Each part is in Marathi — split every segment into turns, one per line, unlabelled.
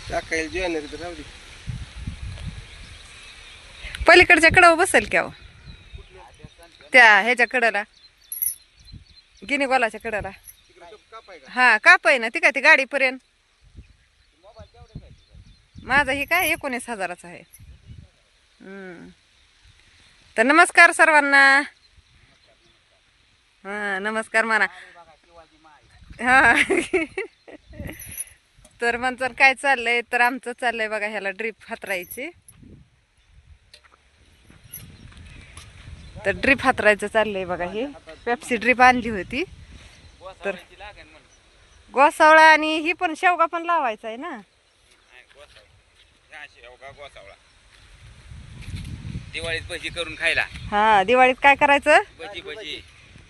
टाकायला जेवण तर राहू दे.
पलीकडच्या कडावर बसेल की अहो त्या ह्याच्या कडाला गिनी गोलाच्या कडाला. हा काप आहे ना ती काय ती गाडीपर्यंत. माझा ही काय 19,000चा आहे. तर नमस्कार सर्वांना. हा नमस्कार म्हणा. हा तर म्हणतात काय चाललंय तर आमचं चाललंय बघा ह्याला ड्रीप हातरायची. तर ड्रीप हातरायचं चाललंय बघा. ही पेप्सी ड्रीप आणली होती तर गोसावळा आणि ही पण शेवगा पण लावायचा आहे ना.
दिवाळीत भजी करून खायला.
हा दिवाळीत काय करायचं.
भजी भजी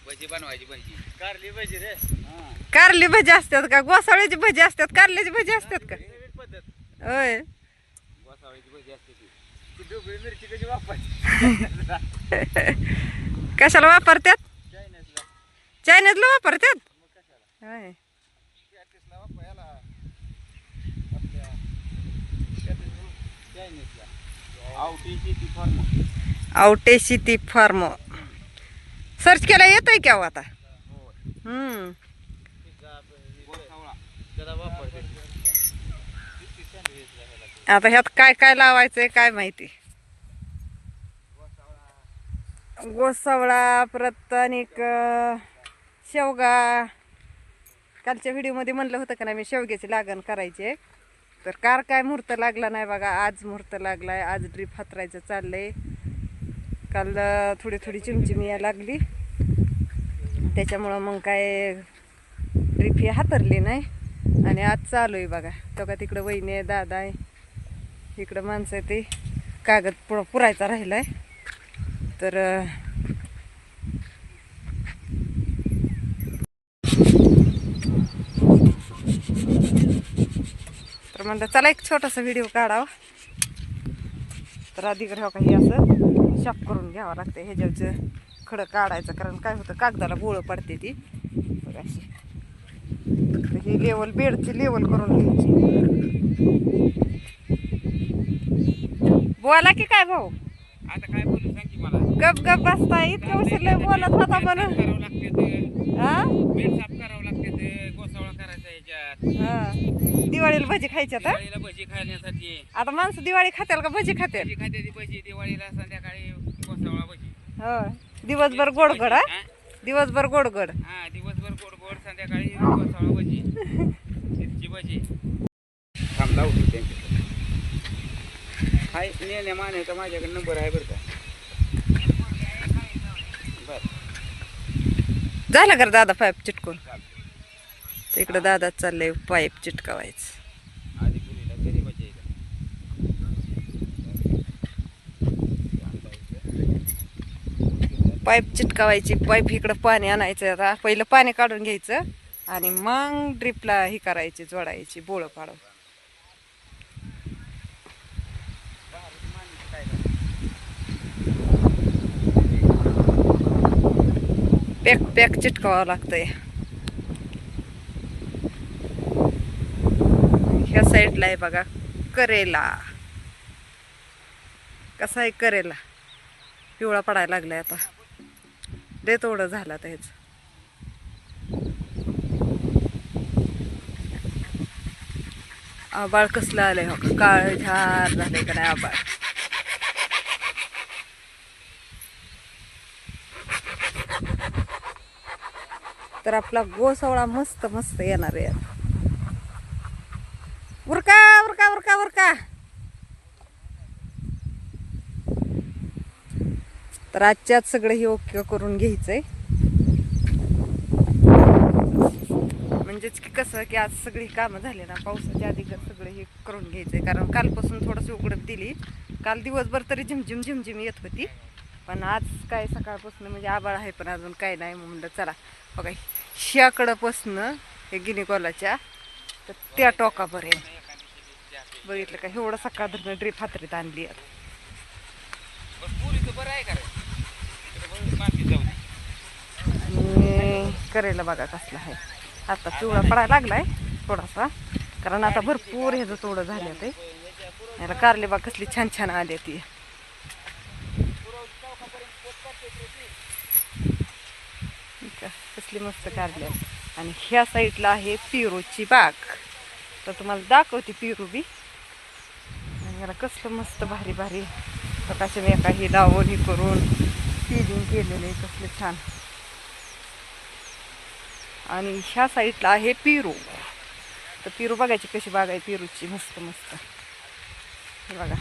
भजी बनवायची. भजी कारली भजी रे.
कारली भजी असतात का गोसावळ्याची भजी असतात कारल्याची भजी असतात का. होय
गोसावळ्याची भजी असते ती ढोबळी मिरची कशी वापरायची.
कशाला वापरतात. चायनीजला वापरतात. होय आवटे शेती फार्म सर्च केला येतोय की अहो आता. आता ह्यात काय काय लावायचंय काय माहिती. गोसावळा परत अनेक शेवगा. कालच्या व्हिडिओमध्ये म्हणलं होतं का नाही मी शेवग्याची लागण करायची. तर काय मुहूर्त लागला नाही बघा. आज मुहूर्त लागलाय. आज ड्रीप हातरायचं चाललंय. काल थोडी चिमचिमी यायला लागली त्याच्यामुळं मग काय ड्रीप ही हातरली नाही. आणि आज चालू आहे बघा. तो का तिकडं वहिनी आहे दादा आहे इकडं माणसं आहे. ते कागद पुरायचा राहिलाय तर म्हणलं चला एक छोटासा व्हिडिओ काढावा. तर आधी हो काही असं शाप करून घ्यावं लागतं. ह्याच्यावरचं खडं काढायचं कारण काय होतं कागदाला बोळं पडते ती बघा अशी. तर ही लेवल बेडची लेवल करून घ्यायची. बोला की काय भाऊ.
आता काय बोलू सांग की मला.
गप गप बसता इतकं उशीर बोलत होता म्हणून. हा
साफ करावं लागते ते गोसावळा करायचा ह्याच्यात.
दिवाळीला भजी खायच्या तर
दिवाळीला भजी खाण्यासाठी.
आता माणसं दिवाळी खात्याल का भजी खात्याल.
भजी खाते ती भजी दिवाळीला संध्याकाळी गोसावळा भजी.
हो दिवसभर गोडगड. हा दिवसभर गोडगड.
हा दिवसभर गोड गोड संध्याकाळी गोसावळा भजी मिरची भजी. थांबला होती त्यांच्याकडे. हाय नेण्या मान्याचा माझ्याकडे नंबर आहे बरं का. बरं
झालं का दादा पाईप चिटकून. तर इकडं दादा चाललंय पाईप चिटकावायचं.
आधी पुरीला घरी भजी
पाईप चिटकावायची. पाईप इकडं पाणी आणायचं. आता पहिलं पाणी काढून घ्यायचं आणि मग ड्रिपला ही करायची जोडायची बोळं पाडून. पॅक चिटकावावं लागतंय. ह्या साईडला आहे बघा करेला. कसा आहे करेला. पिवळा पडायला लागलाय आता. लय थोडं झालं आता ह्याच. आबाळ कसलं आलंय हो का. काळ झार झालंय का नाही आबाळ. तर आपला गोसावळा मस्त मस्त येणार आहे. उरका उरका उरका उरका. तर आजच्याच सगळं हे ओके करून घ्यायचंय. म्हणजेच की कसं की आज सगळी कामं झाले ना पावसाच्या आधी सगळं हे करून घ्यायचंय. कारण कालपासून थोडंसं उघडत दिली. काल दिवसभर तरी झिमझिम येत होती. पण आज काय सकाळपासून म्हणजे आबाळ आहे पण अजून काय नाही. म्हणलं चला बघा ह्याकडंपासनं हे गिनीकॉलाच्या तर त्या टोकापर्यंत बघितलं का. एवढं सकाळ धरणं ड्रीप हातरीत आणली आता. आणि करेला बघा कसला आहे. आता पिवळा पडायला लागलाय थोडासा कारण आता भरपूर ह्याचं तोडं झाले ते याला कारले बा कसली छान छान आली ती कसली मस्त कारले आणि ह्या साईडला आहे पिरूची बाग तर तुम्हाला दाखवते पिरू बी आणि याला कसलं मस्त भारी भारी प्रकाश मी काही लावून हे करून फिलिंग केलेले कसले छान आणि ह्या साईडला आहे पिरू तर पिरू बघायची कशी बाग आहे पिरूची मस्त मस्त हे बघा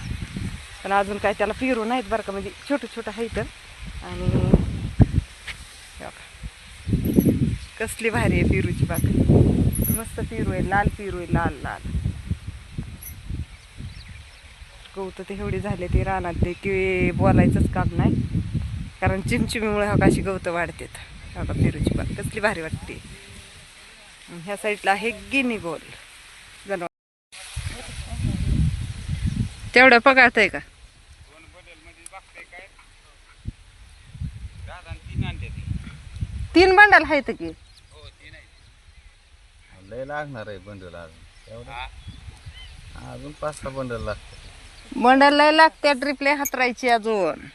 पण अजून काय त्याला पिरू नाहीत बरं का म्हणजे छोटं छोटं आहे तर आणि हे बघा कसली भारी आहे पिरूची बाग मस्त पिरू आहे लाल पिरू आहे लाल लाल गवत ते एवढे झाले ते रानात ते की बोलायचंच काम नाही कारण चिमचिमीमुळे हा अशी गवतं वाढतात बघा पिरूची बाग कसली भारी वाटते ह्या साईडला आहे गिनी गोल जनावर तेवढं पगाळतंय का
2 बंडल मध्ये बघताय काय 3 आणते
3 बंडल आहेत की
हो 3 आहे
लय लागणार आहे बंडल अजून एवढं अजून 5-6 बंडल लागतात
बंडल लय लागते ट्रिपले हातरायची अजून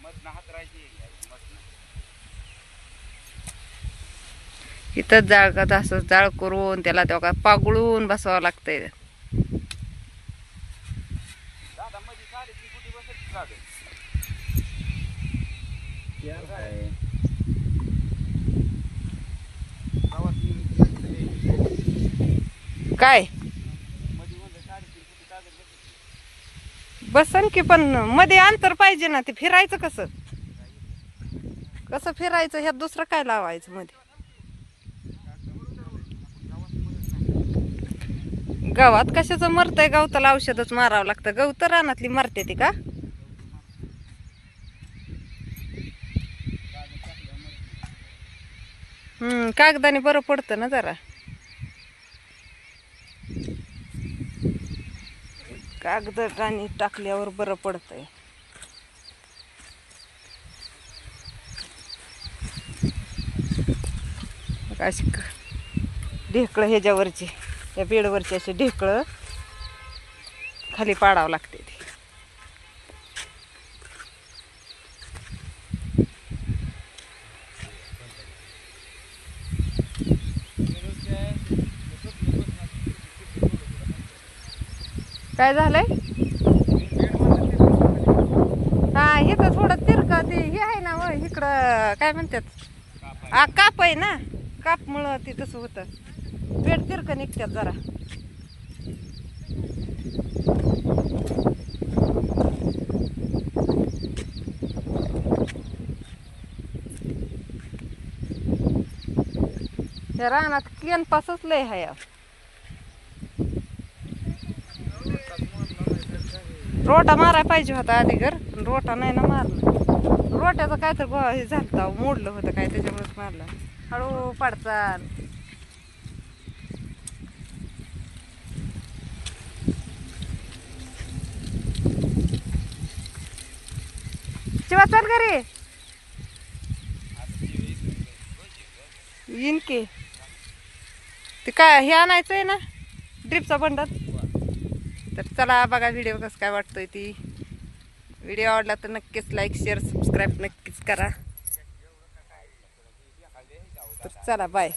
मधनं हात राहायची
इथंच जाळ का असं जाळ करून त्याला तेव्हा पागळून बसावं लागतंय
दादा मध्ये 3.5 फुटी बसत काढ
काय
काय
मध्ये म्हणलं 3.5 फुटी कागद बसत
बसन की पण मध्ये अंतर पाहिजे ना ते फिरायचं कसं कसं फिरायचं ह्यात दुसरं काय लावायचं मध्ये गावात कशाचं मरतंय गवताला औषधच मारावं लागतं गवत रानातली मरते ती का कागदाने बरं पडतं ना जरा कागदाने टाकल्यावर बरं पडतंय अशी ढेकळं ह्याच्यावरची या बेडवरची अशी ढेकळं खाली पाडावं लागते ती काय झालंय हा इथं थोडं तिरका ते हे आहे ना व इकडं काय म्हणतात काप आहे ना कापमुळं ते तसं होतं पेट तिरकं निघतात जरा त्या रानात केनपासच लय हाय रोटा मारायला पाहिजे होता आधी घर रोटा नाही ना मारला रोट्याचं काय तर हे झालं मोडलं होतं काय त्याच्यामुळेच मारलं हळू पाडचाल शिवा चल घरी येईन की ते काय हे आणायचं आहे ना ड्रिपचा बंडल तर चला बघा व्हिडिओ कसं काय वाटतोय ती व्हिडिओ आवडला तर नक्कीच लाईक शेअर सबस्क्राईब नक्कीच करा तर चला बाय